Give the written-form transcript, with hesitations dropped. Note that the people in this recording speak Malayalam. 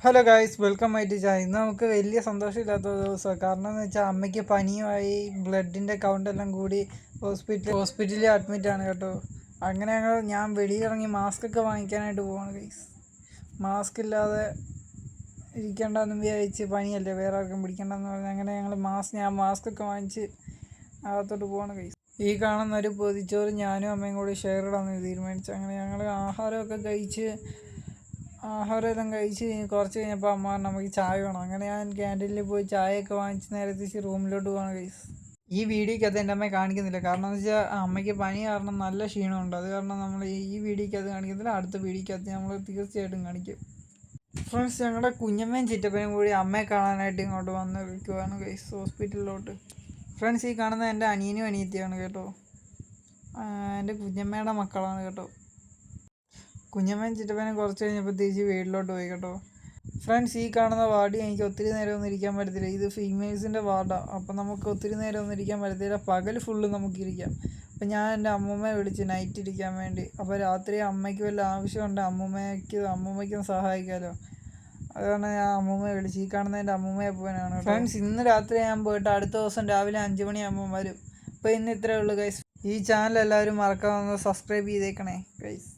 Hello guys, welcome my to channel. ഇന്ന് നമുക്ക് വലിയ സന്തോഷമില്ലാത്ത ഒരു ദിവസമാണ്. കാരണം എന്ന് വെച്ചാൽ അമ്മയ്ക്ക് പനിയുമായി ബ്ലഡിൻ്റെ കൗണ്ടെല്ലാം കൂടി ഹോസ്പിറ്റലിൽ അഡ്മിറ്റാണ് കേട്ടോ. അങ്ങനെ ഞാൻ വെളിയിലിറങ്ങി മാസ്ക് ഒക്കെ വാങ്ങിക്കാനായിട്ട് പോവാണ് ഗൈസ്. മാസ്ക് ഇല്ലാതെ ഇരിക്കേണ്ടെന്ന് വിചാരിച്ച്, പനിയല്ലേ വേറെ ആർക്കും പിടിക്കേണ്ടെന്ന് പറഞ്ഞ് അങ്ങനെ ഞാൻ മാസ്ക് ഒക്കെ വാങ്ങിച്ച് അകത്തോട്ട് പോവാണ് ഗൈസ്. ഈ കാണുന്ന ഒരു പൊതിച്ചോറ് ഞാനും അമ്മയും കൂടി ഷെയർ ഇടാമെന്ന് തീരുമാനിച്ചു. അങ്ങനെ ഞങ്ങൾ ആഹാരമെല്ലാം കഴിച്ച് കുറച്ച് കഴിഞ്ഞപ്പോൾ അമ്മ പറഞ്ഞു നമുക്ക് ചായ വേണം. അങ്ങനെ ഞാൻ ക്യാൻറ്റീനിൽ പോയി ചായയൊക്കെ വാങ്ങിച്ച് നേരെ തിരിച്ച് റൂമിലോട്ട് പോകാൻ ഗൈസ്. ഈ വീഡിയോയ്ക്കകത്ത് എൻ്റെ അമ്മയെ കാണിക്കുന്നില്ല. കാരണം എന്ന് വെച്ചാൽ അമ്മയ്ക്ക് പനി കാരണം നല്ല ക്ഷീണമുണ്ട്. അത് കാരണം നമ്മൾ ഈ വീഡിയോയ്ക്കകത്ത് കാണിക്കുന്നില്ല. അടുത്ത വീഡിയോയ്ക്കകത്ത് നമ്മൾ തീർച്ചയായിട്ടും കാണിക്കും. ഫ്രണ്ട്സ്, ഞങ്ങളുടെ കുഞ്ഞമ്മയും ചിറ്റപ്പനും കൂടി അമ്മയെ കാണാനായിട്ട് ഇങ്ങോട്ട് വന്നിരിക്കുവാണ് ഗൈസ്, ഹോസ്പിറ്റലിലോട്ട്. ഫ്രണ്ട്സ്, ഈ കാണുന്ന എൻ്റെ അനിയനും അനിയത്തിയാണ് കേട്ടോ. എൻ്റെ കുഞ്ഞമ്മയുടെ മക്കളാണ് കേട്ടോ. കുഞ്ഞമ്മയും ചിറ്റപ്പനും കുറച്ച് കഴിഞ്ഞപ്പോൾ തിരിച്ച് വീട്ടിലോട്ട് പോയി കേട്ടോ. ഫ്രണ്ട്സ്, ഈ കാണുന്ന വാർഡ് എനിക്ക് ഒത്തിരി നേരം ഒന്നും ഇരിക്കാൻ പറ്റത്തില്ല. ഇത് ഫീമെയിൽസിൻ്റെ വാർഡാണ്. അപ്പം നമുക്ക് ഒത്തിരി നേരം ഒന്നും ഇരിക്കാൻ പറ്റത്തില്ല. പകൽ ഫുള്ള് നമുക്കിരിക്കാം. അപ്പം ഞാൻ എൻ്റെ അമ്മൂമ്മയെ വിളിച്ച് നൈറ്റ് ഇരിക്കാൻ വേണ്ടി. അപ്പോൾ രാത്രി അമ്മയ്ക്ക് വല്ല ആവശ്യമുണ്ട് അമ്മൂമ്മയ്ക്കും സഹായിക്കാമല്ലോ. അതുകൊണ്ട് ഞാൻ അമ്മൂമ്മയെ വിളിച്ച്. ഈ കാണുന്ന എൻ്റെ അമ്മൂമ്മയെ പോകാനാണ് ഫ്രണ്ട്സ്. ഇന്ന് രാത്രി ഞാൻ പോയിട്ട് അടുത്ത ദിവസം രാവിലെ 5 മണിയാകുമ്പോൾ വരും. അപ്പോൾ ഇന്ന് ഇത്രയേ ഉള്ളൂ ഗൈസ്. ഈ ചാനൽ എല്ലാവരും മറക്കാതെ സബ്സ്ക്രൈബ് ചെയ്തേക്കണേ ഗൈസ്.